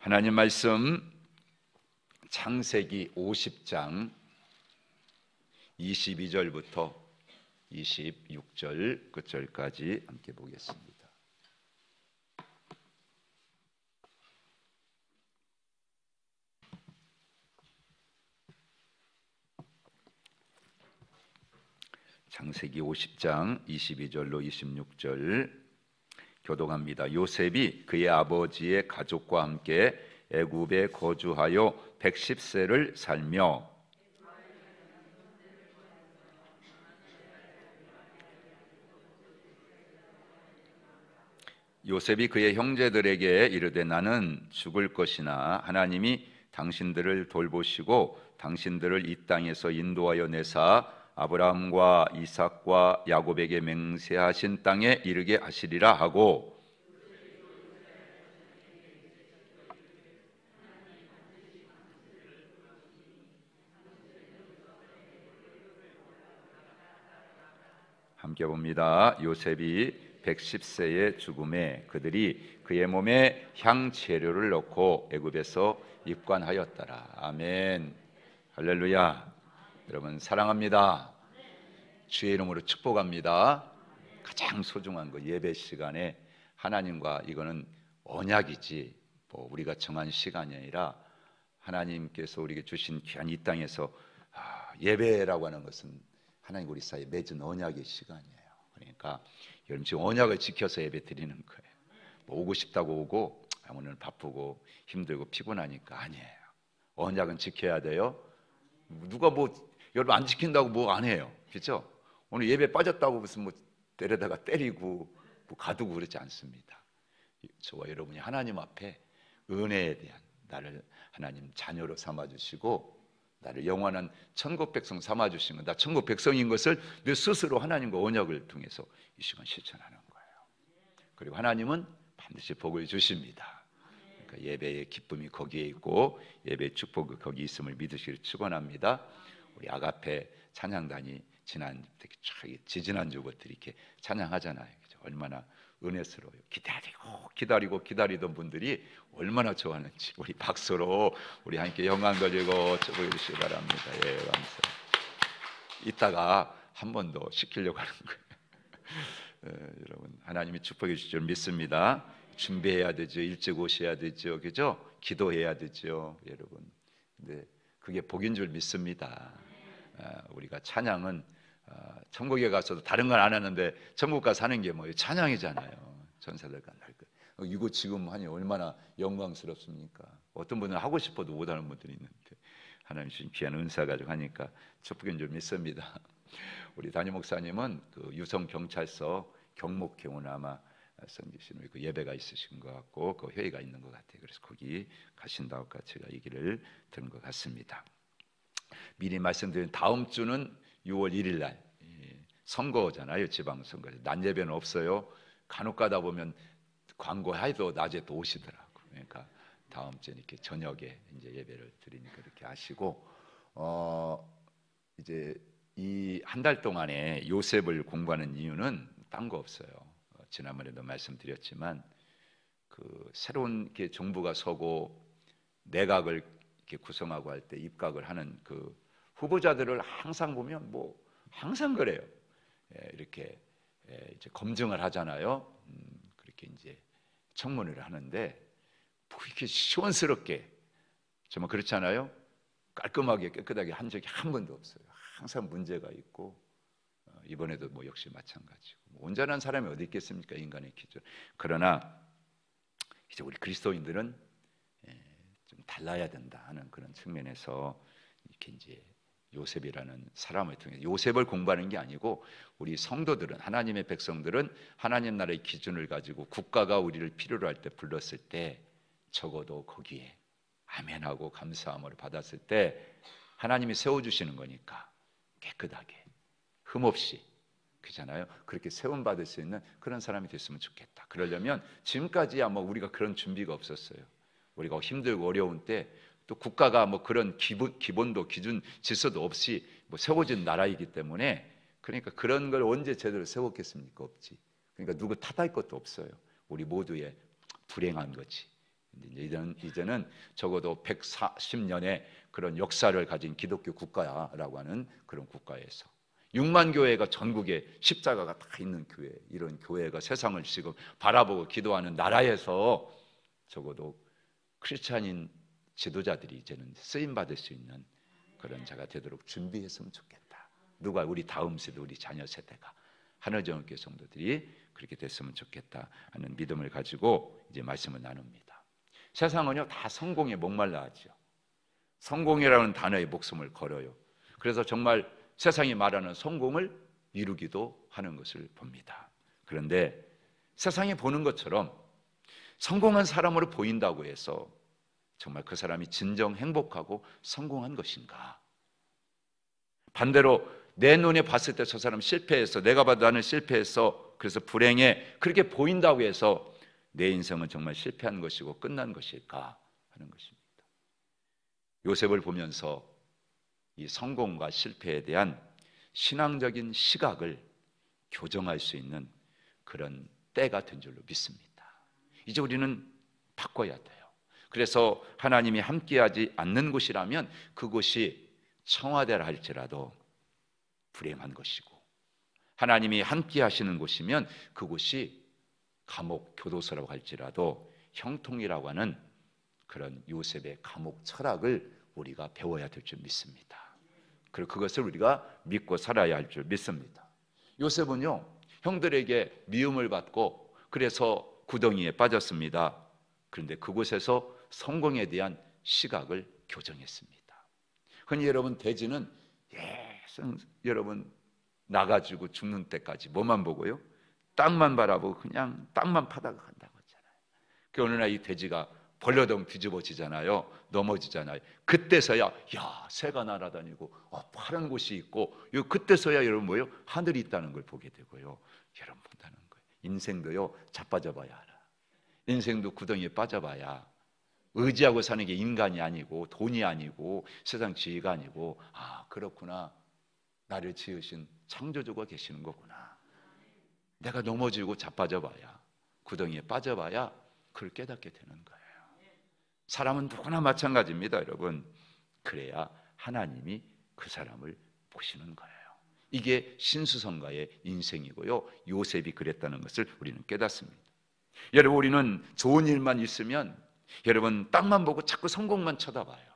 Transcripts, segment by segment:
하나님 말씀 창세기 50장 22절부터 26절 끝절까지 함께 보겠습니다. 창세기 50장 22절로 26절 교독합니다. 요셉이 그의 아버지의 가족과 함께 애굽에 거주하여 110세를 살며 요셉이 그의 형제들에게 이르되 나는 죽을 것이나 하나님이 당신들을 돌보시고 당신들을 이 땅에서 인도하여 내사 아브라함과 이삭과 야곱에게 맹세하신 땅에 이르게 하시리라 하고 함께 봅니다. 요셉이 110세의 죽음에 그들이 그의 몸에 향재료를 넣고 애굽에서 입관하였더라. 아멘. 할렐루야. 여러분 사랑합니다. 주의 이름으로 축복합니다. 가장 소중한 거 예배 시간에 하나님과 이거는 언약이지 뭐 우리가 정한 시간이 아니라 하나님께서 우리에게 주신 귀한 이 땅에서 예배라고 하는 것은 하나님 우리 사이에 맺은 언약의 시간이에요. 그러니까 여러분 지금 언약을 지켜서 예배 드리는 거예요. 뭐 오고 싶다고 오고 오늘 바쁘고 힘들고 피곤하니까 아니에요. 언약은 지켜야 돼요. 누가 뭐 여러분 안 지킨다고 뭐 안 해요. 그렇죠? 오늘 예배 빠졌다고 무슨 뭐 데려다가 때리고 뭐 가두고 그러지 않습니다. 저와 여러분이 하나님 앞에 은혜에 대한 나를 하나님 자녀로 삼아주시고 나를 영원한 천국 백성 삼아주신 것, 나 천국 백성인 것을 내 스스로 하나님과 언약을 통해서 이 시간 실천하는 거예요. 그리고 하나님은 반드시 복을 주십니다. 그러니까 예배의 기쁨이 거기에 있고 예배의 축복이 거기 있음을 믿으시길 축원합니다. 우리 아가페 찬양단이 지지난주부터 이렇게 찬양하잖아요. 그죠? 얼마나 은혜스러워요. 기다리던 분들이 얼마나 좋아하는지 우리 박수로 우리 함께 영광 돌리고 축복해 주시기 바랍니다. 예, 감사합니다. 이따가 한 번 더 시키려고 하는 거예요. 여러분 하나님이 축복해 주실 줄 믿습니다. 준비해야 되죠. 일찍 오셔야 되죠. 그죠? 기도해야 되죠. 여러분. 근데 그게 복인 줄 믿습니다. 우리가 찬양은 천국에 가서도 다른 건 안 하는데 천국 가서 하는 게 뭐예요? 찬양이잖아요. 전사들과 날 것. 이거 지금 하니 얼마나 영광스럽습니까? 어떤 분은 하고 싶어도 못하는 분들이 있는데 하나님 주신 귀한 은사 가지고 하니까 축복인 줄 믿습니다. 우리 담임 목사님은 그 유성 경찰서 경목회원 아마 섬기시는 그 예배가 있으신 것 같고 그 회의가 있는 것 같아요. 그래서 거기 가신다고 제가 얘기를 들은 것 같습니다. 미리 말씀드린 다음 주는 6월 1일 날 선거잖아요. 지방선거. 낮 예배는 없어요. 간혹 가다 보면 광고해도 낮에 또 오시더라고요. 그러니까 다음 주에 이렇게 저녁에 이제 예배를 드리니까 이렇게 아시고 이제 이 한 달 동안에 요셉을 공부하는 이유는 딴 거 없어요. 지난번에도 말씀드렸지만 그 새로운 이렇게 정부가 서고 내각을 이렇게 구성하고 할 때 입각을 하는 그 후보자들을 항상 보면 뭐 항상 그래요. 이렇게 이제 검증을 하잖아요. 그렇게 이제 청문회를 하는데 뭐 이렇게 시원스럽게 정말 그렇잖아요. 깔끔하게 깨끗하게 한 적이 한 번도 없어요. 항상 문제가 있고 이번에도 뭐 역시 마찬가지고 온전한 사람이 어디 있겠습니까? 인간의 기준. 그러나 이제 우리 그리스도인들은 좀 달라야 된다 하는 그런 측면에서 이렇게 이제 요셉이라는 사람을 통해 요셉을 공부하는 게 아니고 우리 성도들은 하나님의 백성들은 하나님 나라의 기준을 가지고 국가가 우리를 필요로 할 때 불렀을 때 적어도 거기에 아멘하고 감사함을 받았을 때 하나님이 세워주시는 거니까 깨끗하게 흠없이 그잖아요. 그렇게 세움받을 수 있는 그런 사람이 됐으면 좋겠다. 그러려면 지금까지 아마 우리가 그런 준비가 없었어요. 우리가 힘들고 어려운 때 또 국가가 뭐 그런 기본도 기준 질서도 없이 뭐 세워진 나라이기 때문에 그러니까 그런 걸 언제 제대로 세웠겠습니까? 없지. 그러니까 누구 탓할 것도 없어요. 우리 모두의 불행한 거지. 이제는 적어도 140년의 그런 역사를 가진 기독교 국가라고 하는 그런 국가에서 6만 교회가 전국에 십자가가 다 있는 교회, 이런 교회가 세상을 지금 바라보고 기도하는 나라에서 적어도 크리스찬인 지도자들이 이제는 쓰임받을 수 있는 그런 자가 되도록 준비했으면 좋겠다. 누가 우리 다음 세대, 우리 자녀 세대가 하늘정원교회 성도들이 그렇게 됐으면 좋겠다 하는 믿음을 가지고 이제 말씀을 나눕니다. 세상은요 다 성공에 목말라 하죠. 성공이라는 단어에 목숨을 걸어요. 그래서 정말 세상이 말하는 성공을 이루기도 하는 것을 봅니다. 그런데 세상이 보는 것처럼 성공한 사람으로 보인다고 해서 정말 그 사람이 진정 행복하고 성공한 것인가? 반대로 내 눈에 봤을 때 저 사람 실패했어, 내가 봐도 나는 실패했어, 그래서 불행해, 그렇게 보인다고 해서 내 인생은 정말 실패한 것이고 끝난 것일까 하는 것입니다. 요셉을 보면서 이 성공과 실패에 대한 신앙적인 시각을 교정할 수 있는 그런 때가 된 줄로 믿습니다. 이제 우리는 바꿔야 돼요. 그래서 하나님이 함께하지 않는 곳이라면 그곳이 청와대라 할지라도 불행한 것이고, 하나님이 함께 하시는 곳이면 그곳이 감옥, 교도소라고 할지라도 형통이라고 하는 그런 요셉의 감옥 철학을 우리가 배워야 될 줄 믿습니다. 그리고 그것을 우리가 믿고 살아야 할 줄 믿습니다. 요셉은요 형들에게 미움을 받고 그래서 구덩이에 빠졌습니다. 그런데 그곳에서 성공에 대한 시각을 교정했습니다. 흔히 여러분 대지는 여러분 나가지고 죽는 때까지 뭐만 보고요? 땅만 바라보고 그냥 땅만 파다가 간다고 했잖아요. 그 어느 날 이 돼지가 벌려덩 뒤집어지잖아요. 넘어지잖아요. 그때서야 새가 날아다니고 파란 곳이 있고 그때서야 여러분 뭐예요? 하늘이 있다는 걸 보게 되고요. 여러분 본다는 거예요. 인생도요 자빠져봐야 알아. 인생도 구덩이에 빠져봐야 의지하고 사는 게 인간이 아니고 돈이 아니고 세상 지혜가 아니고 그렇구나. 나를 지으신 창조주가 계시는 거구나. 내가 넘어지고 자빠져봐야 구덩이에 빠져봐야 그걸 깨닫게 되는 거예요. 사람은 누구나 마찬가지입니다, 여러분. 그래야 하나님이 그 사람을 보시는 거예요. 이게 신수성가의 인생이고요. 요셉이 그랬다는 것을 우리는 깨닫습니다. 여러분 우리는 좋은 일만 있으면 여러분 땅만 보고 자꾸 성공만 쳐다봐요.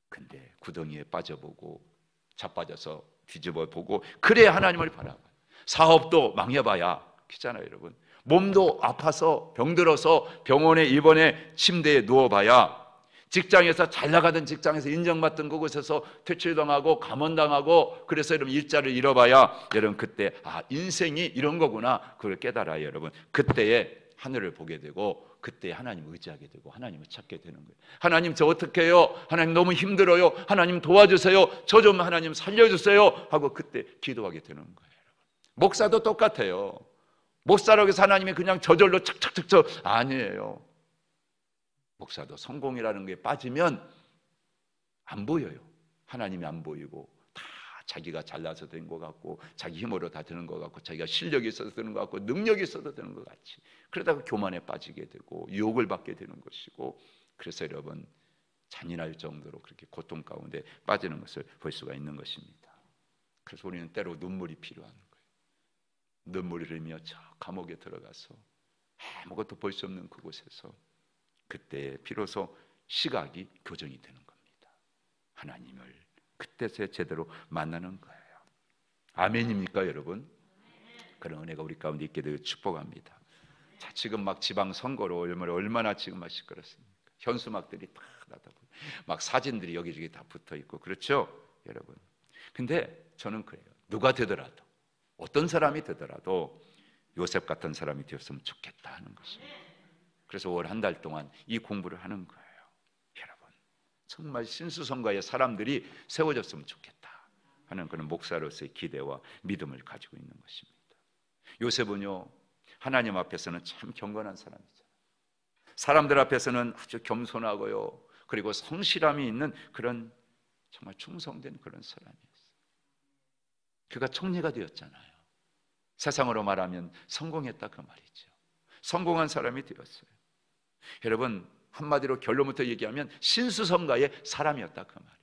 근데 구덩이에 빠져보고 자빠져서 뒤집어 보고 그래야 하나님을 바라봐요. 사업도 망해봐야 그렇잖아요, 여러분. 몸도 아파서 병들어서 병원에 입원해 침대에 누워봐야, 직장에서 잘 나가던 직장에서 인정받던 그곳에서 퇴출당하고 감원당하고 그래서 여러분 일자를 잃어봐야 여러분 그때 인생이 이런 거구나 그걸 깨달아요. 여러분 그때에 하늘을 보게 되고 그때 하나님을 의지하게 되고 하나님을 찾게 되는 거예요. 하나님 저 어떻게 해요? 하나님 너무 힘들어요. 하나님 도와주세요. 저 좀 하나님 살려주세요 하고 그때 기도하게 되는 거예요. 목사도 똑같아요. 목사라고 해서 하나님이 그냥 저절로 착착착착 아니에요. 목사도 성공이라는 게 빠지면 안 보여요. 하나님이 안 보이고 다 자기가 잘나서 된 것 같고 자기 힘으로 다 되는 것 같고 자기가 실력이 있어서 되는 것 같고 능력이 있어서 되는 것 같이 그러다가 교만에 빠지게 되고 유혹을 받게 되는 것이고, 그래서 여러분 잔인할 정도로 그렇게 고통 가운데 빠지는 것을 볼 수가 있는 것입니다. 그래서 우리는 때로 눈물이 필요한 거예요. 눈물을 흘리며 저 감옥에 들어가서 아무것도 볼 수 없는 그곳에서 그때 비로소 시각이 교정이 되는 겁니다. 하나님을 그때서야 제대로 만나는 거예요. 아멘입니까 여러분? 그런 은혜가 우리 가운데 있게 되어 축복합니다. 자, 지금 막 지방선거로 얼마나 지금 막 시끄럽습니까? 현수막들이 다 나다보고 막 사진들이 여기저기 다 붙어있고 그렇죠 여러분. 근데 저는 그래요. 누가 되더라도 어떤 사람이 되더라도 요셉 같은 사람이 되었으면 좋겠다 하는 것입니다. 그래서 월 한 달 동안 이 공부를 하는 거예요. 여러분 정말 신수성가의 사람들이 세워졌으면 좋겠다 하는 그런 목사로서의 기대와 믿음을 가지고 있는 것입니다. 요셉은요 하나님 앞에서는 참 경건한 사람이죠. 사람들 앞에서는 아주 겸손하고요 그리고 성실함이 있는 그런 정말 충성된 그런 사람이었어요. 그가 총리가 되었잖아요. 세상으로 말하면 성공했다 그 말이죠. 성공한 사람이 되었어요. 여러분, 한마디로 결론부터 얘기하면 신수성가의 사람이었다 그 말이에요.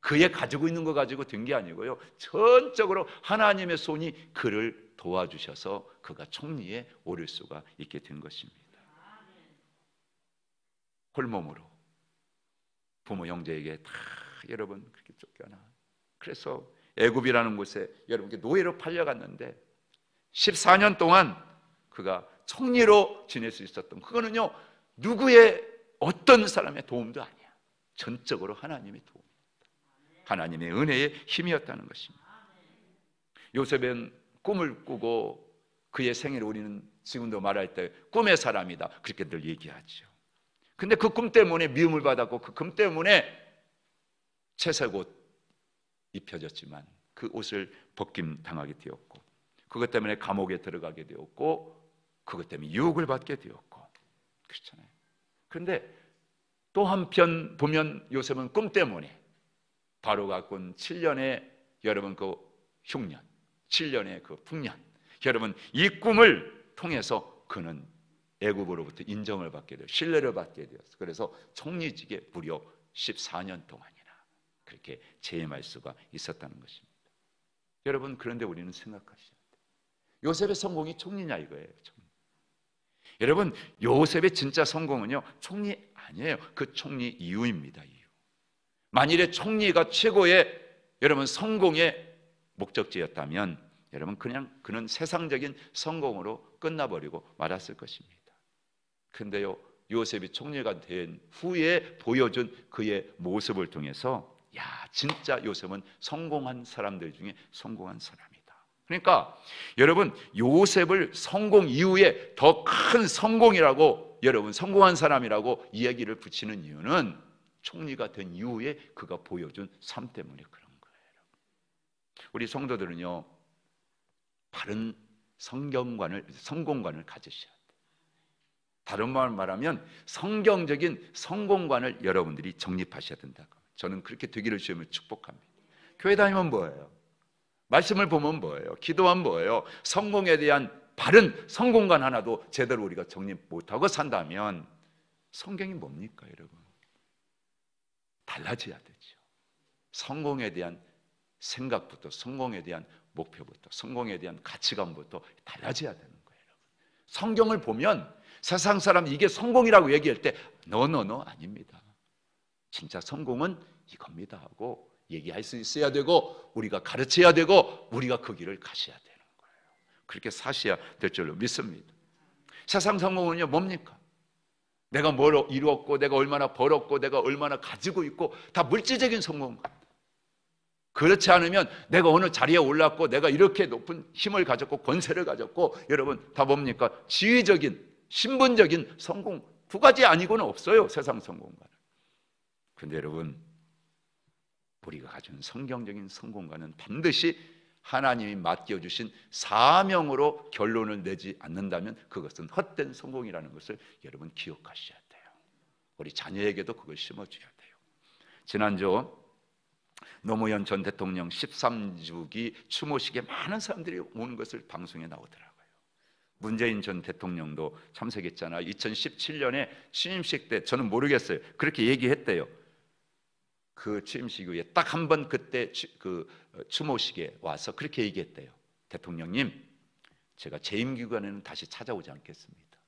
그의 가지고 있는 거 가지고 된 게 아니고요, 전적으로 하나님의 손이 그를 도와주셔서 그가 총리에 오를 수가 있게 된 것입니다. 홀몸으로 부모 형제에게 다 여러분 그렇게 쫓겨나, 그래서 애굽이라는 곳에 여러분께 노예로 팔려갔는데 14년 동안 그가 총리로 지낼 수 있었던, 그거는요 누구의 어떤 사람의 도움도 아니야. 전적으로 하나님의 도움, 하나님의 은혜의 힘이었다는 것입니다. 요셉은 꿈을 꾸고 그의 생애를 우리는 지금도 말할 때 꿈의 사람이다 그렇게 늘 얘기하죠. 근데 그 꿈 때문에 미움을 받았고 그 꿈 때문에 채색 옷 입혀졌지만 그 옷을 벗김 당하게 되었고, 그것 때문에 감옥에 들어가게 되었고, 그것 때문에 유혹을 받게 되었고, 그렇잖아요. 그런데 또 한편 보면 요셉은 꿈 때문에 바로가 꾼 7년의 여러분 그 흉년, 7년의 그 풍년, 여러분 이 꿈을 통해서 그는 애굽으로부터 인정을 받게 되어 신뢰를 받게 되었어. 그래서 총리직에 무려 14년 동안이나 그렇게 재임할 수가 있었다는 것입니다. 여러분, 그런데 우리는 생각하셔야 돼요. 요셉의 성공이 총리냐 이거예요. 여러분, 요셉의 진짜 성공은요 총리 아니에요. 그 총리 이유입니다. 이유. 만일에 총리가 최고의 여러분 성공의 목적지였다면 여러분 그냥 그는 세상적인 성공으로 끝나버리고 말았을 것입니다. 근데요 요셉이 총리가 된 후에 보여준 그의 모습을 통해서 야, 진짜 요셉은 성공한 사람들 중에 성공한 사람이다. 그러니까 여러분, 요셉을 성공 이후에 더 큰 성공이라고, 여러분 성공한 사람이라고 이야기를 붙이는 이유는 총리가 된 이후에 그가 보여준 삶 때문에 그런 거예요. 우리 성도들은요 바른 성공관을 가지셔야 돼요. 다른 말로 말하면 성경적인 성공관을 여러분들이 정립하셔야 된다고. 저는 그렇게 되기를 주님을 축복합니다. 교회 다니면 뭐예요? 말씀을 보면 뭐예요? 기도하면 뭐예요? 성공에 대한 바른 성공관 하나도 제대로 우리가 정립 못하고 산다면 성경이 뭡니까 여러분? 달라져야 되죠. 성공에 대한 생각부터, 성공에 대한 목표부터, 성공에 대한 가치관부터 달라져야 되는 거예요. 성경을 보면 세상 사람 이게 성공이라고 얘기할 때 노노노 아닙니다. 진짜 성공은 이겁니다 하고 얘기할 수 있어야 되고, 우리가 가르쳐야 되고, 우리가 그 길을 가셔야 되는 거예요. 그렇게 사셔야 될 줄로 믿습니다. 세상 성공은요 뭡니까? 내가 뭘 이루었고, 내가 얼마나 벌었고, 내가 얼마나 가지고 있고, 다 물질적인 성공. 그렇지 않으면 내가 어느 자리에 올랐고, 내가 이렇게 높은 힘을 가졌고 권세를 가졌고, 여러분 다 뭡니까? 지위적인, 신분적인 성공, 두 가지 아니고는 없어요 세상 성공과는. 그런데 여러분, 우리가 가진 성경적인 성공과는 반드시 하나님이 맡겨주신 사명으로 결론을 내지 않는다면 그것은 헛된 성공이라는 것을 여러분 기억하셔야 돼요. 우리 자녀에게도 그걸 심어줘야 돼요. 지난주 노무현 전 대통령 13주기 추모식에 많은 사람들이 오는 것을 방송에 나오더라고요. 문재인 전 대통령도 참석했잖아요. 2017년에 취임식 때 저는 모르겠어요. 그렇게 얘기했대요. 그 취임식 후에 딱 한 번 그때 그 추모식에 와서 그렇게 얘기했대요. 대통령님, 제가 재임 기간에는 다시 찾아오지 않겠습니다.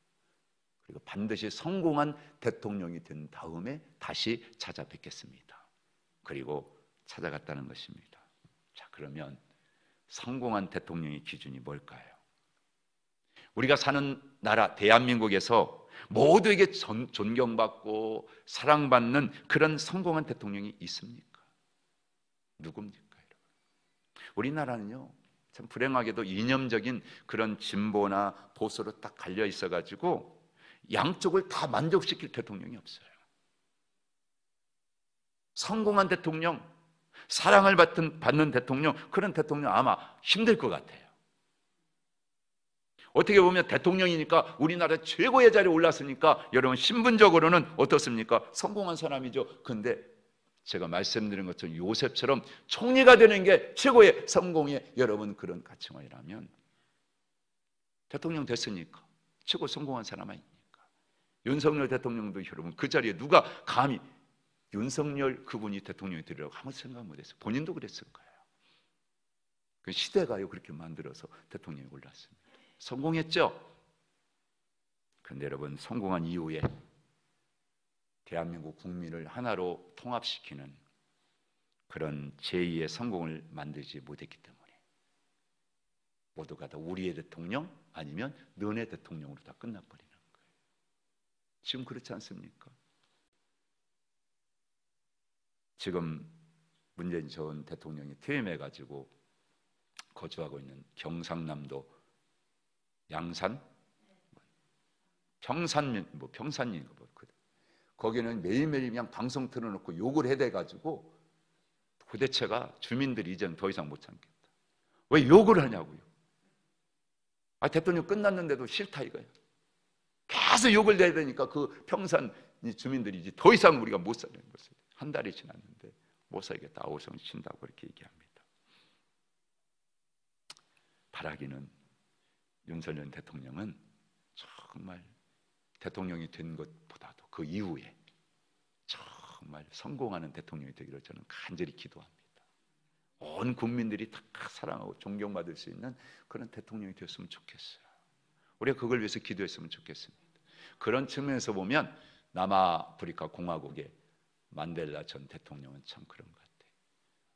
그리고 반드시 성공한 대통령이 된 다음에 다시 찾아뵙겠습니다. 그리고 찾아갔다는 것입니다. 자, 그러면 성공한 대통령의 기준이 뭘까요? 우리가 사는 나라 대한민국에서 모두에게 존경받고 사랑받는 그런 성공한 대통령이 있습니까? 누굽니까? 여러분? 우리나라는요 참 불행하게도 이념적인 그런 진보나 보수로 딱 갈려 있어가지고 양쪽을 다 만족시킬 대통령이 없어요. 성공한 대통령, 사랑을 받는 대통령, 그런 대통령 아마 힘들 것 같아요. 어떻게 보면 대통령이니까 우리나라 최고의 자리에 올랐으니까 여러분 신분적으로는 어떻습니까? 성공한 사람이죠. 근데 제가 말씀드린 것처럼 요셉처럼 총리가 되는 게 최고의 성공의 여러분 그런 가치관이라면 대통령 됐으니까 최고 성공한 사람 아닙니까? 윤석열 대통령도 여러분 그 자리에 누가 감히 윤석열 그분이 대통령이 되리라고 아무 생각 못했어요. 본인도 그랬을 거예요. 그 시대가요 그렇게 만들어서 대통령이 올랐습니다. 성공했죠. 그런데 여러분 성공한 이후에 대한민국 국민을 하나로 통합시키는 그런 제2의 성공을 만들지 못했기 때문에 모두가 다 우리의 대통령 아니면 너네 대통령으로 다 끝나버리는 거예요. 지금 그렇지 않습니까? 지금 문재인 전 대통령이 퇴임해가지고 거주하고 있는 경상남도 양산 평산인가 뭐 거기는 매일매일 그냥 방송 틀어놓고 욕을 해대가지고 도대체가 주민들이 이제는 더 이상 못 참겠다. 왜 욕을 하냐고요. 대통령 끝났는데도 싫다 이거예요. 계속 욕을 내야 되니까 그 평산 주민들이 이제 더 이상 우리가 못 살는 것을 한 달이 지났는데 못 살겠다. 아우성 친다고 이렇게 얘기합니다. 바라기는 윤석열 대통령은 정말 대통령이 된 것보다도 그 이후에 정말 성공하는 대통령이 되기를 저는 간절히 기도합니다. 온 국민들이 다 사랑하고 존경받을 수 있는 그런 대통령이 되었으면 좋겠어요. 우리가 그걸 위해서 기도했으면 좋겠습니다. 그런 측면에서 보면 남아프리카 공화국의 만델라 전 대통령은 참 그런 것 같아요.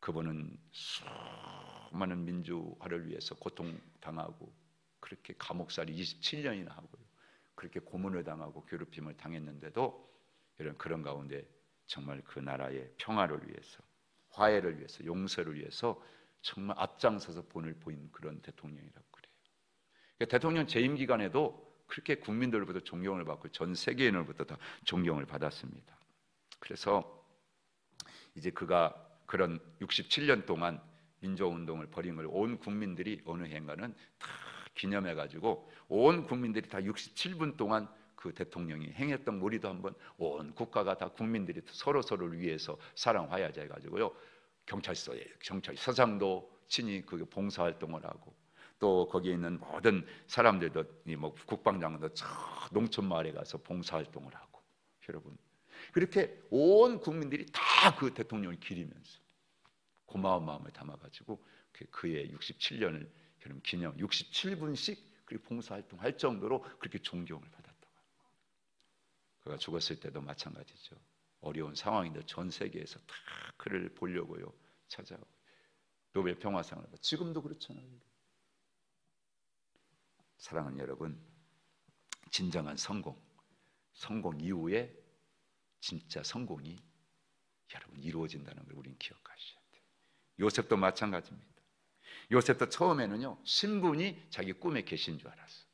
그분은 수많은 민주화를 위해서 고통당하고 그렇게 감옥살이 27년이나 하고요. 그렇게 고문을 당하고 괴롭힘을 당했는데도 이런 그런 가운데 정말 그 나라의 평화를 위해서 화해를 위해서 용서를 위해서 정말 앞장서서 본을 보인 그런 대통령이라고 그래요. 그러니까 대통령 재임 기간에도 그렇게 국민들로부터 존경을 받고 전 세계인으로부터 다 존경을 받았습니다. 그래서 이제 그가 그런 67년 동안 민주운동을 벌인 걸 온 국민들이 어느 해인가는 다 기념해가지고 온 국민들이 다 67분 동안 그 대통령이 행했던 몰이도 한번 온 국가가 다 국민들이 서로를 위해서 사랑 화해하자 해가지고요 경찰서장도 친히 그 봉사활동을 하고 또 거기에 있는 모든 사람들도 뭐 국방장관도 저 농촌 마을에 가서 봉사활동을 하고 여러분 그렇게 온 국민들이 다 그 대통령을 기리면서 고마운 마음을 담아가지고 그의 67년을 기념 67분씩 그리고 봉사활동 할 정도로 그렇게 존경을 받았다고. 그가 죽었을 때도 마찬가지죠. 어려운 상황인데 전 세계에서 다 그를 보려고요 찾아오고 노벨 평화상을 받고 지금도 그렇잖아요. 사랑하는 여러분, 진정한 성공 이후에 진짜 성공이 여러분 이루어진다는 걸 우리는 기억하셔야 돼요. 요셉도 마찬가지입니다. 요셉도 처음에는요 신분이 자기 꿈에 계신 줄 알았어.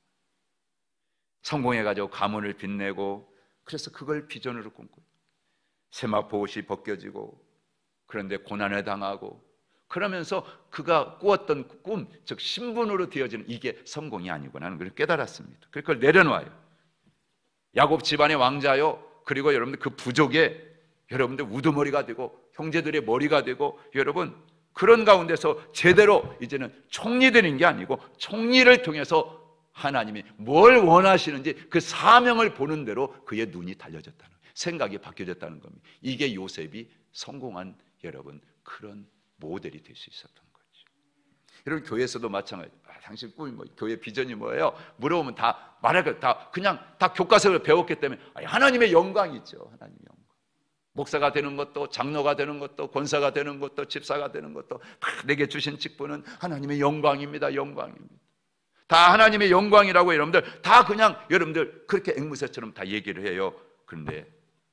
성공해가지고 가문을 빛내고 그래서 그걸 비전으로 꿈꾸고 세마포 옷이 벗겨지고 그런데 고난을 당하고 그러면서 그가 꾸었던 꿈, 즉 신분으로 되어지는 이게 성공이 아니구나 하는 걸 깨달았습니다. 그걸 내려놔요. 야곱 집안의 왕자요. 그리고 여러분들 그 부족의 여러분들 우두머리가 되고 형제들의 머리가 되고 여러분 그런 가운데서 제대로 이제는 총리되는 게 아니고 총리를 통해서 하나님이 뭘 원하시는지 그 사명을 보는 대로 그의 눈이 달려졌다는 생각이 바뀌어졌다는 겁니다. 이게 요셉이 성공한 여러분 그런 모델이 될 수 있었던 거죠. 여러분 교회에서도 마찬가지. 당신 꿈이 뭐 교회 비전이 뭐예요? 물어보면 다 말할 다 그냥 다 교과서를 배웠기 때문에 하나님의 영광이죠. 하나님의 영광. 목사가 되는 것도 장로가 되는 것도 권사가 되는 것도 집사가 되는 것도 다 내게 주신 직분은 하나님의 영광입니다. 영광입니다. 다 하나님의 영광이라고 여러분들 다 그냥 여러분들 그렇게 앵무새처럼 다 얘기를 해요. 그런데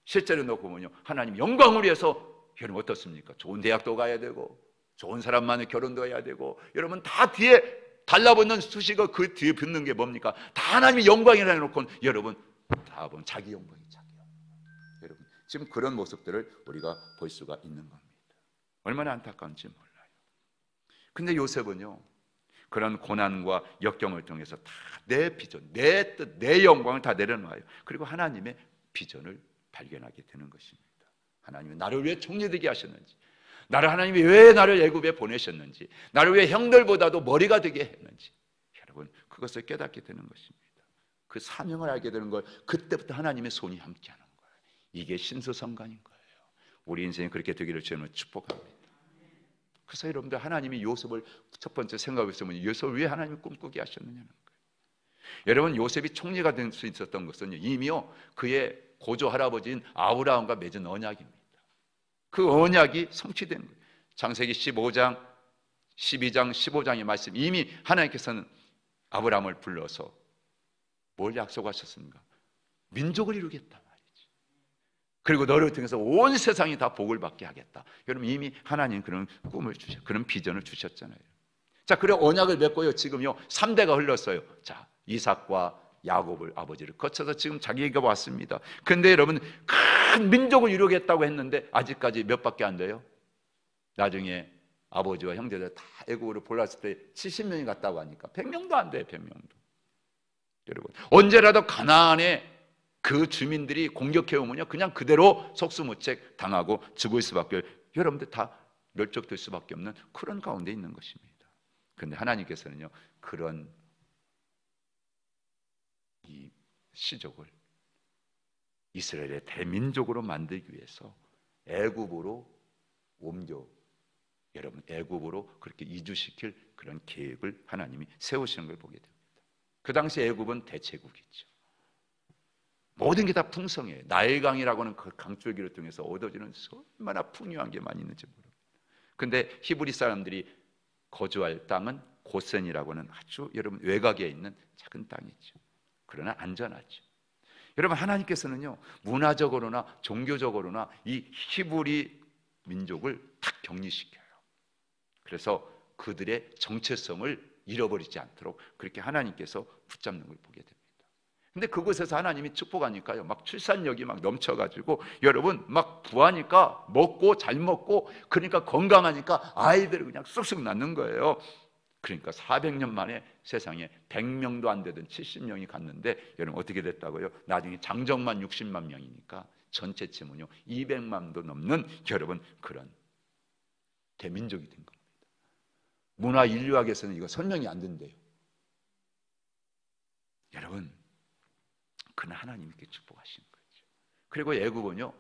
실제로 놓고 보면요 하나님 영광을 위해서 여러분 어떻습니까? 좋은 대학도 가야 되고 좋은 사람만의 결혼도 해야 되고 여러분 다 뒤에 달라붙는 수식어 그 뒤에 붙는 게 뭡니까? 다 하나님의 영광이라 해놓고 여러분 다 보면 자기 영광이 자기 영광. 여러분 지금 그런 모습들을 우리가 볼 수가 있는 겁니다. 얼마나 안타까운지 몰라요. 근데 요셉은요 그런 고난과 역경을 통해서 다 내 비전, 내 뜻, 내 영광을 다 내려놔요. 그리고 하나님의 비전을 발견하게 되는 것입니다. 하나님이 나를 왜 총리되게 하셨는지, 하나님이 왜 나를 애굽에 보내셨는지, 나를 왜 형들보다도 머리가 되게 했는지 여러분 그것을 깨닫게 되는 것입니다. 그 사명을 알게 되는 걸 그때부터 하나님의 손이 함께하는 거예요. 이게 신수성간인 거예요. 우리 인생이 그렇게 되기를 주님은 축복합니다. 그래서 여러분들 하나님이 요셉을 첫 번째 생각했으면 요셉을 왜 하나님이 꿈꾸게 하셨느냐는 거예요. 여러분 요셉이 총리가 될 수 있었던 것은 이미요 그의 고조 할아버지인 아브라함과 맺은 언약입니다. 그 언약이 성취된 거예요. 창세기 15장, 12장, 15장의 말씀 이미 하나님께서는 아브라함을 불러서 뭘 약속하셨습니까? 민족을 이루겠다 말이지. 그리고 너를 통해서 온 세상이 다 복을 받게 하겠다. 여러분 이미 하나님 그런 꿈을 주셨, 그런 비전을 주셨잖아요. 자, 그래 언약을 맺고요. 지금요 3대가 흘렀어요. 자, 이삭과 야곱을 아버지를 거쳐서 지금 자기가 왔습니다. 근데 여러분 큰 민족을 이루겠다고 했는데 아직까지 몇 밖에 안 돼요? 나중에 아버지와 형제들 다 애국으로 몰랐을 때 70명이 갔다고 하니까 100명도 안 돼요. 100명도. 여러분 언제라도 가나안에 그 주민들이 공격해 오면요 그냥 그대로 속수무책 당하고 죽을 수밖에, 여러분들 다 멸족될 수밖에 없는 그런 가운데 있는 것입니다. 그런데 하나님께서는요 그런 이 시족을 이스라엘의 대민족으로 만들기 위해서 애굽으로 옮겨, 여러분 애굽으로 그렇게 이주시킬 그런 계획을 하나님이 세우시는 걸 보게 됩니다. 그 당시 애굽은 대제국이죠. 모든 게 다 풍성해요. 나일강이라고 하는 그 강줄기를 통해서 얻어지는 얼마나 풍요한 게 많이 있는지 모릅니다. 근데 히브리 사람들이 거주할 땅은 고센이라고 하는 아주 여러분 외곽에 있는 작은 땅이죠. 그러나 안전하죠. 여러분 하나님께서는요 문화적으로나 종교적으로나 이 히브리 민족을 탁 격리시켜요. 그래서 그들의 정체성을 잃어버리지 않도록 그렇게 하나님께서 붙잡는 걸 보게 됩니다. 근데 그곳에서 하나님이 축복하니까요 막 출산력이 막 넘쳐가지고 여러분 막 부하니까 먹고 잘 먹고 그러니까 건강하니까 아이들이 그냥 쑥쑥 낳는 거예요. 그러니까 400년 만에 세상에 100명도 안 되던 70명이 갔는데 여러분 어떻게 됐다고요? 나중에 장정만 60만 명이니까 전체 치면요 200만도 넘는 여러분 그런 대민족이 된 겁니다. 문화 인류학에서는 이거 설명이 안 된대요. 여러분 그는 하나님께 축복하신 거죠. 그리고 애굽은요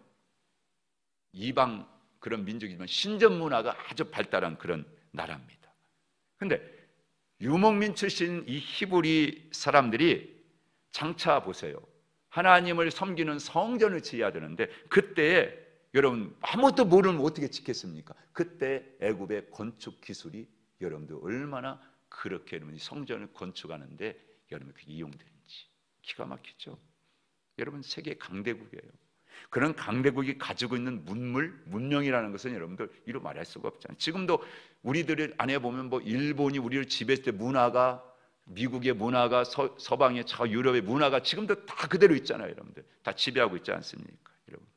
이방 그런 민족이지만 신전 문화가 아주 발달한 그런 나라입니다. 근데 유목민 출신 이 히브리 사람들이 장차 보세요. 하나님을 섬기는 성전을 지어야 되는데 그때에 여러분 아무것도 모르면 어떻게 짓겠습니까? 그때 애굽의 건축 기술이 여러분들 얼마나 그렇게 여러분 성전을 건축하는데 여러분 그게 이용되는지 기가 막히죠. 여러분 세계 강대국이에요. 그런 강대국이 가지고 있는 문명이라는 것은 여러분들 이루 말할 수가 없잖아요. 지금도 우리들 안에 보면 뭐 일본이 우리를 지배했을 때 문화가 미국의 문화가 서방의 저 유럽의 문화가 지금도 다 그대로 있잖아요. 여러분들 다 지배하고 있지 않습니까? 여러분.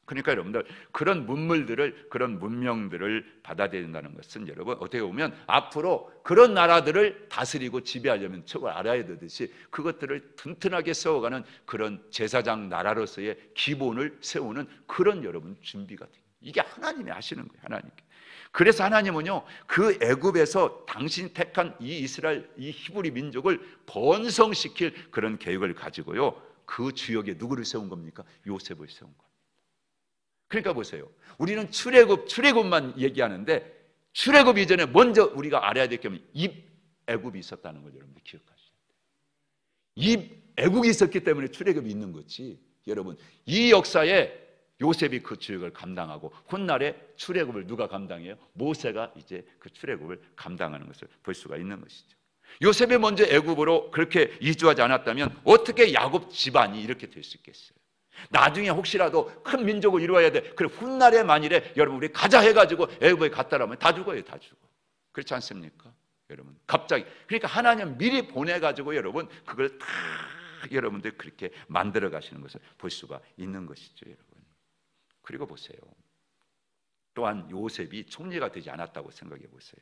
그러니까 여러분들 그런 문물들을 그런 문명들을 받아들여야 된다는 것은 여러분 어떻게 보면 앞으로 그런 나라들을 다스리고 지배하려면 저걸 알아야 되듯이 그것들을 튼튼하게 세워가는 그런 제사장 나라로서의 기본을 세우는 그런 여러분 준비가 돼요. 이게 하나님이 하시는 거예요. 하나님께. 그래서 하나님은요 그 애굽에서 당신이 택한 이 이스라엘 이 히브리 민족을 번성시킬 그런 계획을 가지고요 그 주역에 누구를 세운 겁니까? 요셉을 세운 겁니다. 그러니까 보세요. 우리는 출애굽만 얘기하는데 출애굽 이전에 먼저 우리가 알아야 될 게 뭐냐면 입애굽이 있었다는 걸 여러분들 기억하셔야 돼요. 입애굽이 있었기 때문에 출애굽이 있는 거지. 여러분 이 역사에 요셉이 그 출애굽을 감당하고 훗날에 출애굽을 누가 감당해요? 모세가 이제 그 출애굽을 감당하는 것을 볼 수가 있는 것이죠. 요셉이 먼저 애굽으로 그렇게 이주하지 않았다면 어떻게 야곱 집안이 이렇게 될 수 있겠어요? 나중에 혹시라도 큰 민족을 이루어야 돼. 그래 훗날에 만일에 여러분 우리 가자 해가지고 애굽에 갔다라면 다 죽어요. 다 죽어. 그렇지 않습니까? 여러분 갑자기 그러니까 하나님 미리 보내가지고 여러분 그걸 다 여러분들 그렇게 만들어 가시는 것을 볼 수가 있는 것이죠. 여러분 그리고 보세요. 또한 요셉이 총리가 되지 않았다고 생각해 보세요.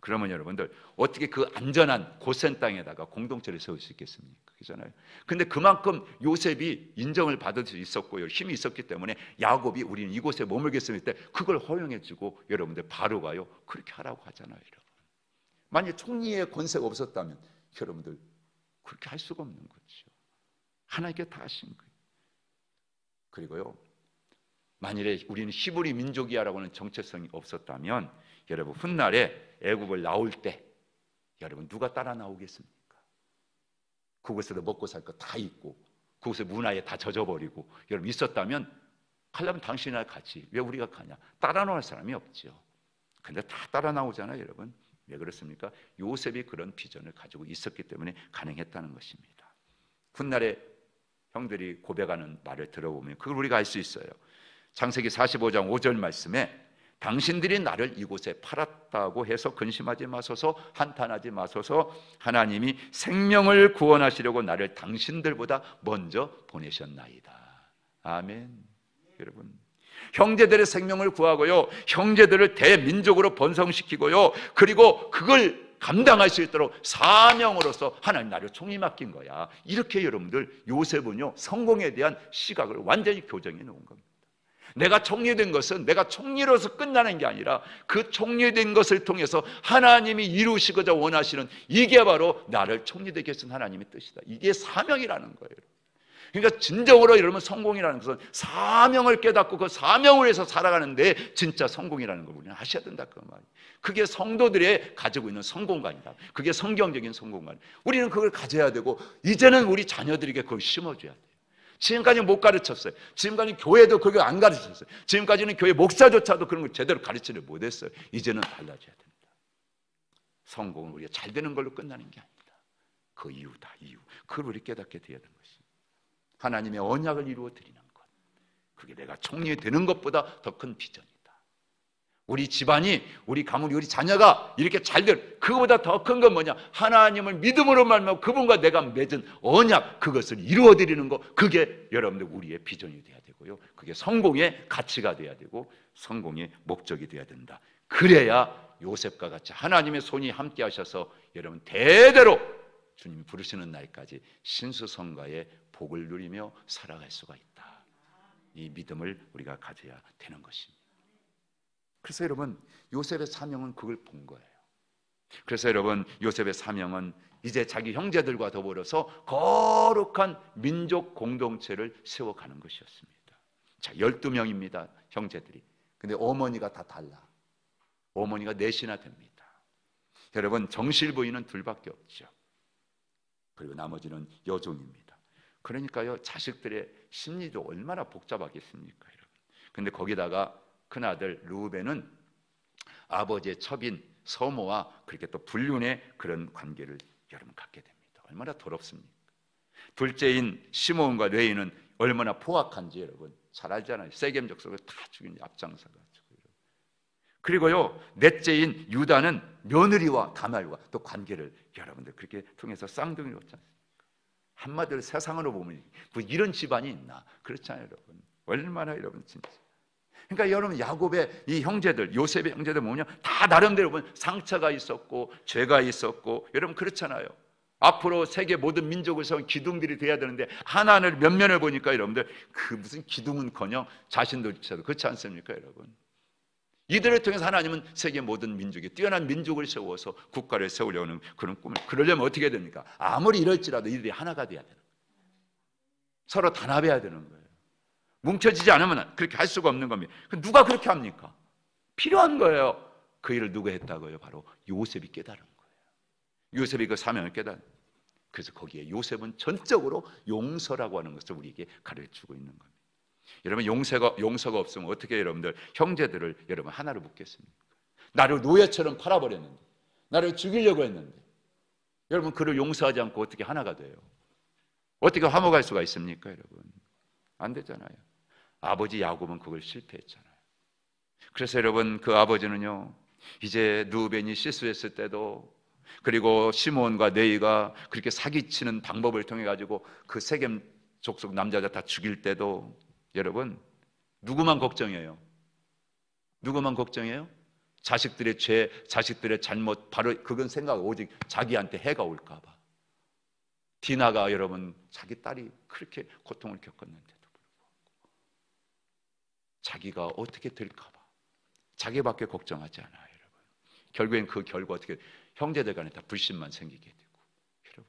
그러면 여러분들 어떻게 그 안전한 고센 땅에다가 공동체를 세울 수 있겠습니까? 그렇잖아요. 근데 그만큼 요셉이 인정을 받을 수 있었고요. 힘이 있었기 때문에 야곱이 우리는 이곳에 머물겠습니다. 그걸 허용해주고 여러분들 바로가요. 그렇게 하라고 하잖아요. 여러분. 만약 총리의 권세가 없었다면 여러분들 그렇게 할 수가 없는 거죠. 하나님께 다 하신 거예요. 그리고요, 만일에 우리는 히브리 민족이야라고 하는 정체성이 없었다면 여러분 훗날에 애굽을 나올 때 여러분 누가 따라 나오겠습니까? 그곳에서 먹고 살 거 다 있고 그곳의 문화에 다 젖어버리고 여러분 있었다면 가려면 당신이나 가지 왜 우리가 가냐? 따라 나올 사람이 없죠. 근데 다 따라 나오잖아요. 여러분 왜 그렇습니까? 요셉이 그런 비전을 가지고 있었기 때문에 가능했다는 것입니다. 훗날에 형들이 고백하는 말을 들어보면 그걸 우리가 알 수 있어요. 창세기 45장 5절 말씀에 당신들이 나를 이곳에 팔았다고 해서 근심하지 마소서, 한탄하지 마소서. 하나님이 생명을 구원하시려고 나를 당신들보다 먼저 보내셨나이다. 아멘. 여러분 형제들의 생명을 구하고요, 형제들을 대민족으로 번성시키고요, 그리고 그걸 감당할 수 있도록 사명으로서 하나님 나를 총리 맡긴 거야. 이렇게 여러분들 요셉은요 성공에 대한 시각을 완전히 교정해 놓은 겁니다. 내가 총리된 것은 내가 총리로서 끝나는 게 아니라 그 총리된 것을 통해서 하나님이 이루시고자 원하시는 이게 바로 나를 총리되게 하신 하나님의 뜻이다. 이게 사명이라는 거예요. 그러니까 진정으로 여러분 성공이라는 것은 사명을 깨닫고 그 사명을 위해서 살아가는데 진짜 성공이라는 걸 우리는 아셔야 된다 그 말이에요. 그게 성도들의 가지고 있는 성공관이다. 그게 성경적인 성공관. 우리는 그걸 가져야 되고 이제는 우리 자녀들에게 그걸 심어줘야 돼요. 지금까지 못 가르쳤어요. 지금까지 교회도 그걸 안 가르쳤어요. 지금까지는 교회 목사조차도 그런 걸 제대로 가르치지 못했어요. 이제는 달라져야 됩니다. 성공은 우리가 잘 되는 걸로 끝나는 게 아닙니다. 그 이유다. 이유. 그걸 우리 깨닫게 되어야 되는 것입니다. 하나님의 언약을 이루어 드리는 것. 그게 내가 총리 되는 것보다 더 큰 비전이다. 우리 집안이, 우리 가문이, 우리 자녀가 이렇게 잘 될, 그거보다 더 큰 건 뭐냐? 하나님을 믿음으로 말하면 그분과 내가 맺은 언약, 그것을 이루어 드리는 것. 그게 여러분들 우리의 비전이 돼야 되고요. 그게 성공의 가치가 돼야 되고 성공의 목적이 돼야 된다. 그래야 요셉과 같이 하나님의 손이 함께 하셔서 여러분 대대로 주님이 부르시는 날까지 신수성가의 복을 누리며 살아갈 수가 있다. 이 믿음을 우리가 가져야 되는 것입니다. 그래서 여러분 요셉의 사명은 그걸 본 거예요. 그래서 여러분 요셉의 사명은 이제 자기 형제들과 더불어서 거룩한 민족 공동체를 세워가는 것이었습니다. 자, 12명입니다 형제들이. 근데 어머니가 다 달라. 어머니가 넷이나 됩니다. 여러분 정실 부인은 둘밖에 없죠. 그리고 나머지는 여종입니다. 그러니까요 자식들의 심리도 얼마나 복잡하겠습니까 여러분. 근데 거기다가 큰아들 르우벤은 아버지의 첩인 서모와 그렇게 또 불륜의 그런 관계를 여러분 갖게 됩니다. 얼마나 더럽습니까? 둘째인 시므온과 레위는 얼마나 포악한지 여러분 잘 알잖아요. 세겜 족속을 다 죽인 앞장서가지고. 그리고요 넷째인 유다는 며느리와 다말과 또 관계를 여러분들 그렇게 통해서 쌍둥이로 했지 않습니까? 한마디로 세상으로 보면 뭐 이런 집안이 있나? 그렇잖아요 여러분. 얼마나 여러분 진짜. 그러니까 여러분 야곱의 이 형제들, 요셉의 형제들 뭐냐? 다 나름대로 보면 상처가 있었고 죄가 있었고 여러분 그렇잖아요. 앞으로 세계 모든 민족을 세운 기둥들이 돼야 되는데 하나를 면면을 보니까 여러분들 그 무슨 기둥은커녕 자신들조차도 그렇지 않습니까 여러분? 이들을 통해서 하나님은 세계 모든 민족이 뛰어난 민족을 세워서 국가를 세우려는 그런 꿈을. 그러려면 어떻게 해야 됩니까? 아무리 이럴지라도 이들이 하나가 돼야 되는 거예요. 서로 단합해야 되는 거예요. 뭉쳐지지 않으면 그렇게 할 수가 없는 겁니다. 누가 그렇게 합니까? 필요한 거예요. 그 일을 누가 했다고요? 바로 요셉이 깨달은 거예요. 요셉이 그 사명을 깨달은 거예요. 그래서 거기에 요셉은 전적으로 용서라고 하는 것을 우리에게 가르쳐주고 있는 겁니다. 여러분 용서가 없으면 어떻게 여러분들 형제들을 여러분 하나로 묶겠습니까? 나를 노예처럼 팔아버렸는데 나를 죽이려고 했는데 여러분 그를 용서하지 않고 어떻게 하나가 돼요? 어떻게 화목할 수가 있습니까 여러분? 안 되잖아요. 아버지 야곱은 그걸 실패했잖아요. 그래서 여러분 그 아버지는요 이제 르우벤이 실수했을 때도 그리고 시므온과 레위가 그렇게 사기치는 방법을 통해 가지고 그 세겜 족속 남자들 다 죽일 때도 여러분 누구만 걱정해요? 누구만 걱정해요? 자식들의 죄, 자식들의 잘못, 바로 그건 생각 오직 자기한테 해가 올까 봐. 디나가 여러분 자기 딸이 그렇게 고통을 겪었는데도 불구하고 자기가 어떻게 될까 봐 자기밖에 걱정하지 않아요 여러분. 결국엔 그 결과 어떻게 형제들 간에 다 불신만 생기게 되고 여러분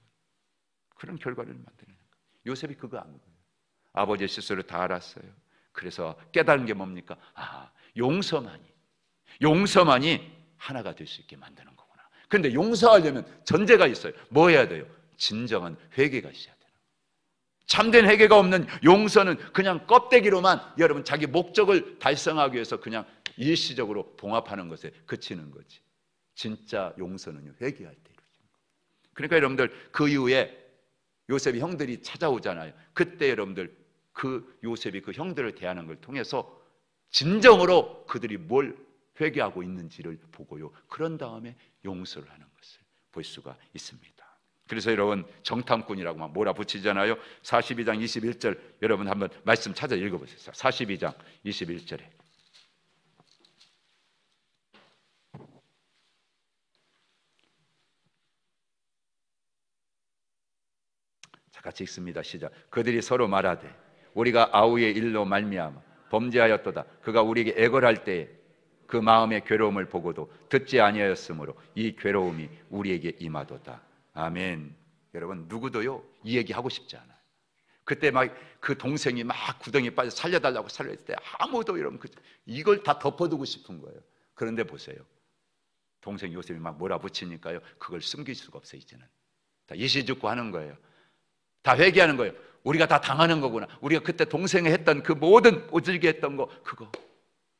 그런 결과를 만드는 거예요. 요셉이 그거 안 거예요. 아버지의 실수를 다 알았어요. 그래서 깨달은 게 뭡니까? 용서만이 하나가 될 수 있게 만드는 거구나. 그런데 용서하려면 전제가 있어요. 뭐 해야 돼요? 진정한 회개가 있어야 돼요. 참된 회개가 없는 용서는 그냥 껍데기로만 여러분 자기 목적을 달성하기 위해서 그냥 일시적으로 봉합하는 것에 그치는 거지. 진짜 용서는 회개할 때 이루어지는 거예요. 그러니까 여러분들 그 이후에 요셉이 형들이 찾아오잖아요. 그때 여러분들 그 요셉이 그 형들을 대하는 걸 통해서 진정으로 그들이 뭘 회개하고 있는지를 보고요. 그런 다음에 용서를 하는 것을 볼 수가 있습니다. 그래서 여러분 정탐꾼이라고 막 몰아붙이잖아요. 42장 21절 여러분 한번 말씀 찾아 읽어보세요. 42장 21절에 자, 같이 읽습니다. 시작. 그들이 서로 말하되 우리가 아우의 일로 말미암아 범죄하였도다. 그가 우리에게 애걸할 때에 그 마음의 괴로움을 보고도 듣지 아니하였으므로 이 괴로움이 우리에게 임하도다. 아멘. 여러분 누구도요 이 얘기 하고 싶지 않아요. 그때 막 그 동생이 막 구덩이에 빠져 살려달라고 살려했을 때 아무도 여러분 이걸 다 덮어두고 싶은 거예요. 그런데 보세요. 동생 요셉이 막 몰아붙이니까요 그걸 숨길 수가 없어요. 이제는 다 이시죽고 하는 거예요. 다 회개하는 거예요. 우리가 다 당하는 거구나. 우리가 그때 동생이 했던 그 모든 오질게 했던 거 그거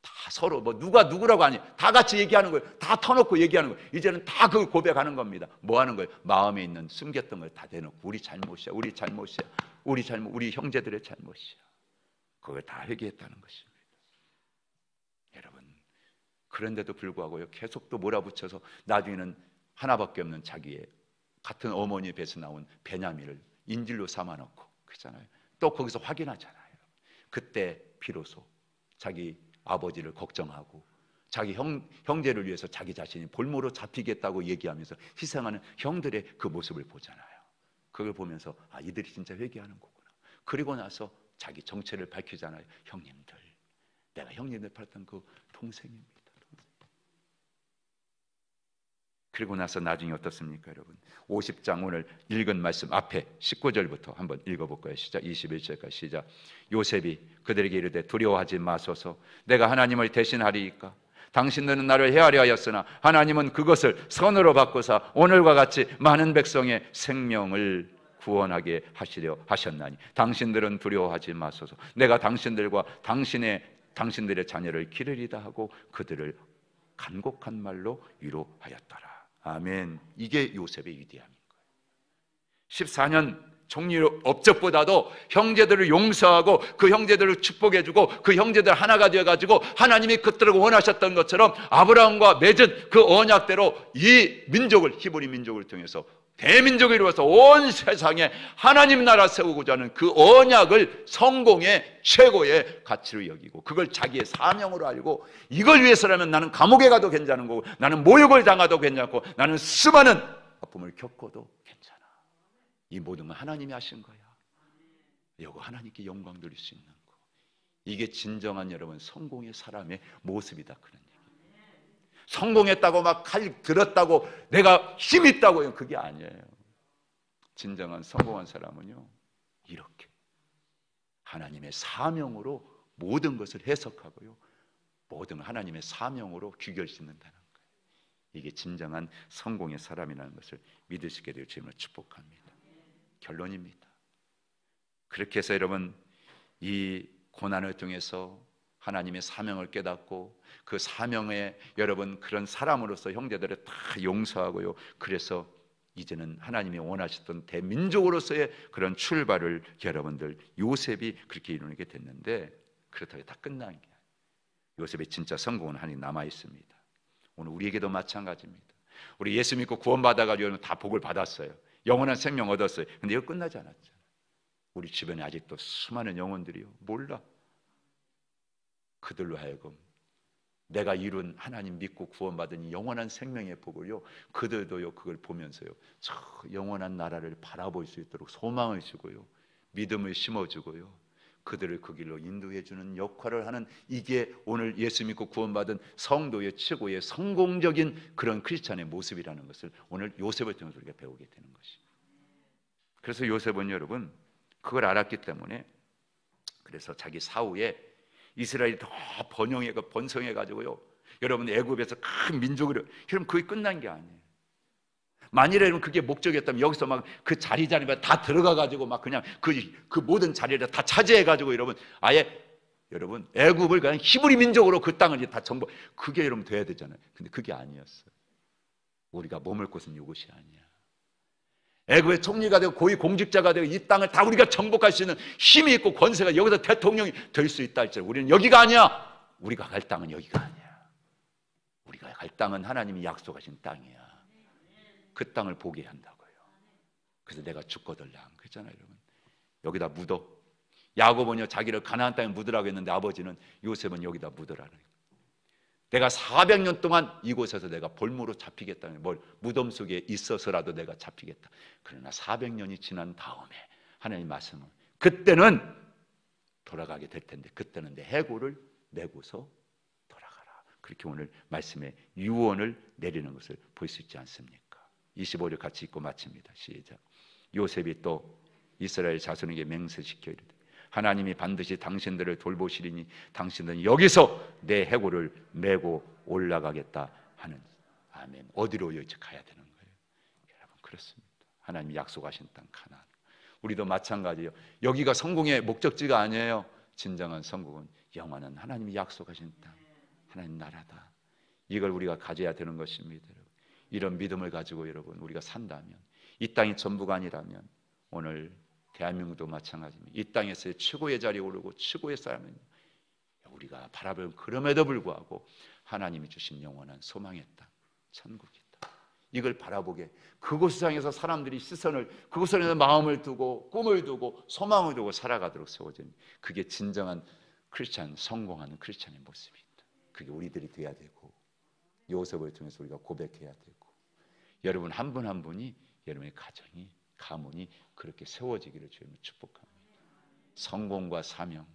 다 서로 뭐 누가 누구라고 하니 다 같이 얘기하는 거예요. 다 터놓고 얘기하는 거예요. 이제는 다 그 고백하는 겁니다. 뭐 하는 거예요? 마음에 있는 숨겼던 걸 다 대놓고 우리 잘못이야, 우리 잘못이야, 우리 잘못, 우리 형제들의 잘못이야. 그걸 다 회개했다는 것입니다. 여러분 그런데도 불구하고요 계속 또 몰아붙여서 나중에는 하나밖에 없는 자기의 같은 어머니 배에서 나온 베냐민을 인질로 삼아놓고 그렇잖아요. 또 거기서 확인하잖아요. 그때 비로소 자기 아버지를 걱정하고 자기 형제를 위해서 자기 자신이 볼모로 잡히겠다고 얘기하면서 희생하는 형들의 그 모습을 보잖아요. 그걸 보면서 아 이들이 진짜 회개하는 거구나. 그리고 나서 자기 정체를 밝히잖아요. 형님들, 내가 형님들 팔았던 그 동생입니다. 그리고 나서 나중에 어떻습니까 여러분? 50장 오늘 읽은 말씀 앞에 19절부터 한번 읽어볼까요? 시작. 21절까지 시작. 요셉이 그들에게 이르되 두려워하지 마소서. 내가 하나님을 대신하리이까. 당신들은 나를 해하려 하였으나 하나님은 그것을 선으로 바꾸사 오늘과 같이 많은 백성의 생명을 구원하게 하시려 하셨나니 당신들은 두려워하지 마소서. 내가 당신들과 당신들의 자녀를 기르리다 하고 그들을 간곡한 말로 위로하였더라. 아멘. 이게 요셉의 위대함인 거예요. 14년 종료 업적보다도 형제들을 용서하고 그 형제들을 축복해주고 그 형제들 하나가 되어가지고 하나님이 그들을 원하셨던 것처럼 아브라함과 맺은 그 언약대로 이 민족을 히브리 민족을 통해서 대민족이 이루어서 온 세상에 하나님 나라 세우고자 하는 그 언약을 성공의 최고의 가치로 여기고 그걸 자기의 사명으로 알고 이걸 위해서라면 나는 감옥에 가도 괜찮은 거고 나는 모욕을 당하도 괜찮고 나는 수많은 아픔을 겪어도 괜찮아. 이 모든 건 하나님이 하신 거야. 이거 하나님께 영광 돌릴 수 있는 거. 이게 진정한 여러분 성공의 사람의 모습이다 그런 얘기. 성공했다고 막 칼 들었다고 내가 힘 있다고요. 그게 아니에요. 진정한 성공한 사람은요 이렇게 하나님의 사명으로 모든 것을 해석하고요 모든 하나님의 사명으로 귀결짓는다는 거예요. 이게 진정한 성공의 사람이라는 것을 믿을 수 있게 될 주님을 축복합니다. 결론입니다. 그렇게 해서 여러분 이 고난을 통해서 하나님의 사명을 깨닫고 그 사명에 여러분 그런 사람으로서 형제들을 다 용서하고요. 그래서 이제는 하나님이 원하셨던 대민족으로서의 그런 출발을 여러분들 요셉이 그렇게 이루게 됐는데 그렇다고 다 끝난 게 아니에요. 요셉의 진짜 성공은 하나님 남아 있습니다. 오늘 우리에게도 마찬가지입니다. 우리 예수 믿고 구원받아가지고 다 복을 받았어요. 영원한 생명 얻었어요. 근데 이거 끝나지 않았잖아요. 우리 주변에 아직도 수많은 영혼들이요 몰라. 그들로 하여금 내가 이룬 하나님 믿고 구원받은 이 영원한 생명의 복을요 그들도요 그걸 보면서요 저 영원한 나라를 바라볼 수 있도록 소망을 주고요 믿음을 심어주고요 그들을 그 길로 인도해주는 역할을 하는 이게 오늘 예수 믿고 구원받은 성도의 최고의 성공적인 그런 크리스찬의 모습이라는 것을 오늘 요셉을 통해서 우리가 배우게 되는 것입니다. 그래서 요셉은 여러분 그걸 알았기 때문에 그래서 자기 사후에 이스라엘이 더 번성해 가지고요, 여러분 애굽에서 큰 민족으로, 여러분 그게 끝난 게 아니에요. 만일에 여러분 그게 목적이었다면 여기서 막 그 자리에 다 들어가 가지고 막 그냥 그 모든 자리를 다 차지해 가지고 여러분 아예 여러분 애굽을 그냥 히브리 민족으로 그 땅을 다 정복, 그게 여러분 돼야 되잖아요. 근데 그게 아니었어요. 우리가 머물 곳은 이곳이 아니야. 애굽의 총리가 되고 고위 공직자가 되고 이 땅을 다 우리가 정복할 수 있는 힘이 있고 권세가, 여기서 대통령이 될 수 있다 할지라도 우리는 여기가 아니야. 우리가 갈 땅은 여기가 아니야. 우리가 갈 땅은 하나님이 약속하신 땅이야. 그 땅을 보게 한다고요. 그래서 내가 죽거들라 그랬잖아요. 여러분 여기다 묻어. 야곱은요 자기를 가나안 땅에 묻으라고 했는데 아버지는 요셉은 여기다 묻으라는, 내가 400년 동안 이곳에서 내가 볼모로 잡히겠다는, 뭘 무덤 속에 있어서라도 내가 잡히겠다. 그러나 400년이 지난 다음에 하나님 말씀은 그때는 돌아가게 될 텐데 그때는 내 해골을 메고서 돌아가라. 그렇게 오늘 말씀에 유언을 내리는 것을 볼 수 있지 않습니까? 25절 같이 읽고 마칩니다. 시작. 요셉이 또 이스라엘 자손에게 맹세시켜 이르되 하나님이 반드시 당신들을 돌보시리니 당신들은 여기서 내 해골을 메고 올라가겠다 하는. 아멘. 어디로 여기 가야 되는 거예요? 여러분 그렇습니다. 하나님이 약속하신 땅 가나안. 우리도 마찬가지예요. 여기가 성공의 목적지가 아니에요. 진정한 성공은 영원한 하나님이 약속하신 땅, 하나님 나라다. 이걸 우리가 가져야 되는 것입니다. 이런 믿음을 가지고 여러분 우리가 산다면, 이 땅이 전부가 아니라면, 오늘 대한민국도 마찬가지입니다. 이 땅에서의 최고의 자리에 오르고 최고의 삶은 우리가 바라보는, 그럼에도 불구하고 하나님이 주신 영원한 소망의 땅, 천국이다. 이걸 바라보게, 그곳을 향해서 사람들이 시선을, 그곳을 향해서 마음을 두고 꿈을 두고 소망을 두고 살아가도록 세워진, 그게 진정한 크리스찬, 성공하는 크리스찬의 모습이다. 그게 우리들이 돼야 되고 요셉을 통해서 우리가 고백해야 되고, 여러분 한 분 한 분이 여러분의 가정이, 가문이 그렇게 세워지기를 주님을 축복합니다. 성공과 사명,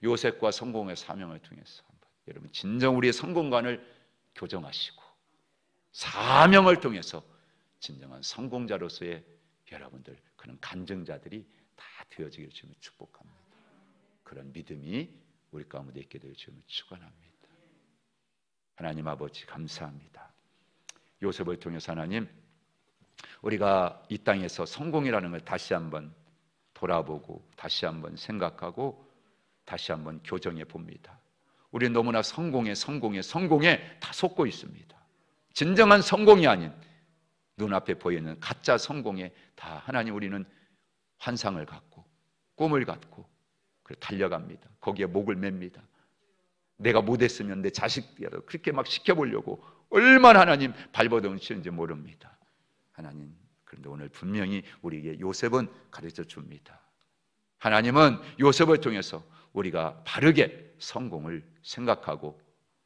요셉과 성공의 사명을 통해서 여러분 진정 우리의 성공관을 교정하시고 사명을 통해서 진정한 성공자로서의 여러분들, 그런 간증자들이 다 되어지기를 주님을 축복합니다. 그런 믿음이 우리 가운데 있게 되어 주님을 축원합니다. 하나님 아버지 감사합니다. 요셉을 통해서 하나님, 우리가 이 땅에서 성공이라는 걸 다시 한번 돌아보고 다시 한번 생각하고 다시 한번 교정해 봅니다. 우리는 너무나 성공에 다 속고 있습니다. 진정한 성공이 아닌 눈앞에 보이는 가짜 성공에 다 하나님 우리는 환상을 갖고 꿈을 갖고 달려갑니다. 거기에 목을 맵니다. 내가 못했으면 내 자식이라도 그렇게 막 시켜보려고 얼마나 하나님 발버둥 치는지 모릅니다. 하나님, 그런데 오늘 분명히 우리에게 요셉은 가르쳐 줍니다. 하나님은 요셉을 통해서 우리가 바르게 성공을 생각하고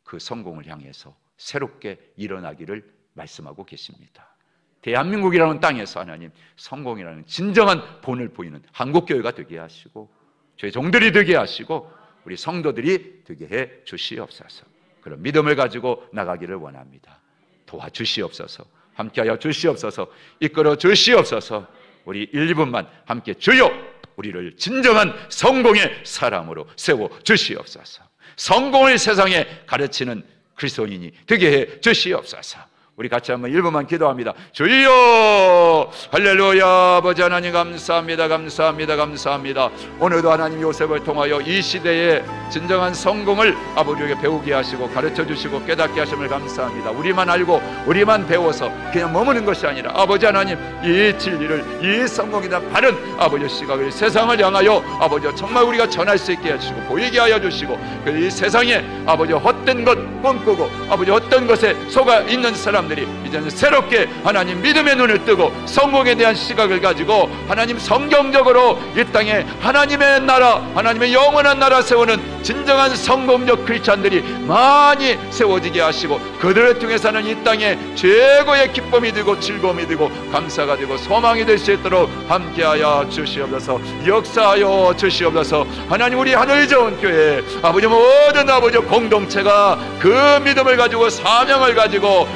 그 성공을 향해서 새롭게 일어나기를 말씀하고 계십니다. 대한민국이라는 땅에서 하나님 성공이라는 진정한 본을 보이는 한국교회가 되게 하시고 저희 종들이 되게 하시고 우리 성도들이 되게 해 주시옵소서. 그런 믿음을 가지고 나가기를 원합니다. 도와주시옵소서. 함께하여 주시옵소서. 이끌어 주시옵소서. 우리 1, 2분만 함께 주여 우리를 진정한 성공의 사람으로 세워 주시옵소서. 성공을 세상에 가르치는 그리스도인이 되게 해 주시옵소서. 우리 같이 한번 1분만 기도합니다. 주여 할렐루야. 아버지 하나님 감사합니다. 감사합니다. 감사합니다. 오늘도 하나님 요셉을 통하여 이 시대의 진정한 성공을 아버지에게 배우게 하시고 가르쳐 주시고 깨닫게 하심을 감사합니다. 우리만 알고 우리만 배워서 그냥 머무는 것이 아니라 아버지 하나님 이 진리를, 이 성공이나 바른 아버지 시각을 세상을 향하여 아버지 정말 우리가 전할 수 있게 하시고 보이게 하여 주시고 이 세상에 아버지 헛된 것 꿈꾸고 아버지 어떤 것에 속아 있는 사람 이제는 새롭게 하나님 믿음의 눈을 뜨고 성공에 대한 시각을 가지고 하나님 성경적으로 이 땅에 하나님의 나라, 하나님의 영원한 나라 세우는 진정한 성공적 크리스찬들이 많이 세워지게 하시고 그들을 통해서는 이 땅에 최고의 기쁨이 되고 즐거움이 되고 감사가 되고 소망이 될 수 있도록 함께하여 주시옵소서. 역사하여 주시옵소서. 하나님 우리 하늘 좋은 교회 아버지 모든 아버지 공동체가 그 믿음을 가지고 사명을 가지고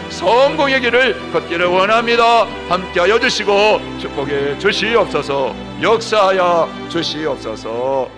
성공의 길을 걷기를 원합니다. 함께하여 주시고 축복해 주시옵소서. 역사하여 주시옵소서.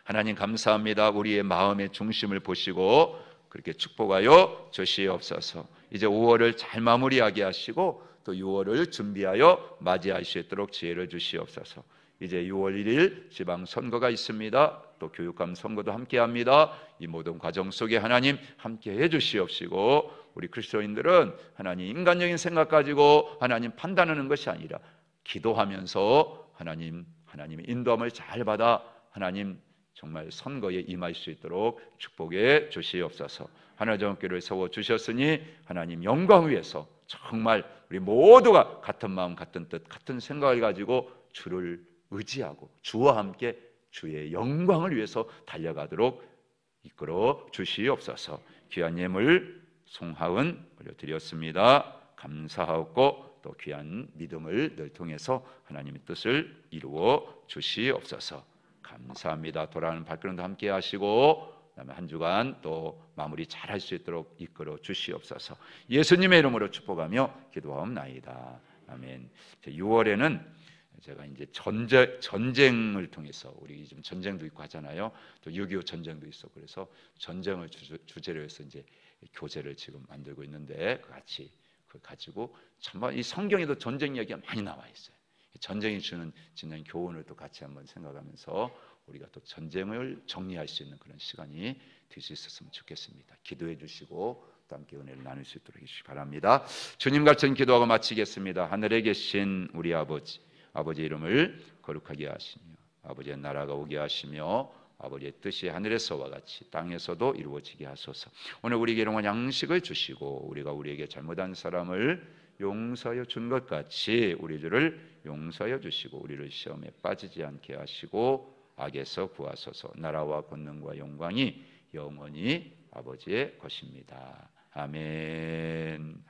하나님 감사합니다. 우리의 마음의 중심을 보시고 그렇게 축복하여 주시옵소서. 이제 5월을 잘 마무리하게 하시고 또 6월을 준비하여 맞이할 수 있도록 지혜를 주시옵소서. 이제 6월 1일 지방선거가 있습니다. 또 교육감 선거도 함께합니다. 이 모든 과정 속에 하나님 함께해 주시옵시고 우리 그리스도인들은 하나님 인간적인 생각 가지고 하나님 판단하는 것이 아니라 기도하면서 하나님의 인도함을 잘 받아 하나님 정말 선거에 임할 수 있도록 축복해 주시옵소서. 하나님의 어깨를 세워 주셨으니 하나님 영광 위에서 정말 우리 모두가 같은 마음 같은 뜻 같은 생각을 가지고 주를 의지하고 주와 함께 주의 영광을 위해서 달려가도록 이끌어 주시옵소서. 귀한 예물 송하은 올려드렸습니다. 감사하고 또 귀한 믿음을 늘 통해서 하나님의 뜻을 이루어 주시옵소서. 감사합니다. 돌아가는 발걸음도 함께 하시고 그다음에 한 주간 또 마무리 잘할 수 있도록 이끌어 주시옵소서. 예수님의 이름으로 축복하며 기도하옵나이다. 아멘. 6월에는 제가 이제 전쟁을 통해서 우리 지금 전쟁도 있고 하잖아요. 또 6.25 전쟁도 있어. 그래서 전쟁을 주제로 해서 이제 교재를 지금 만들고 있는데 같이 그걸 가지고 참 이 성경에도 전쟁 이야기가 많이 나와 있어요. 전쟁이 주는 진정 교훈을 또 같이 한번 생각하면서 우리가 또 전쟁을 정리할 수 있는 그런 시간이 될 수 있었으면 좋겠습니다. 기도해 주시고 또 함께 은혜를 나눌 수 있도록 해주시기 바랍니다. 주님 같은 기도하고 마치겠습니다. 하늘에 계신 우리 아버지 이름을 거룩하게 하시며 아버지의 나라가 오게 하시며 아버지의 뜻이 하늘에서와 같이 땅에서도 이루어지게 하소서. 오늘 우리에게 일용할 양식을 주시고 우리가 우리에게 잘못한 사람을 용서하여 준 것 같이 우리 주를 용서하여 주시고 우리를 시험에 빠지지 않게 하시고 악에서 구하소서. 나라와 권능과 영광이 영원히 아버지의 것입니다. 아멘.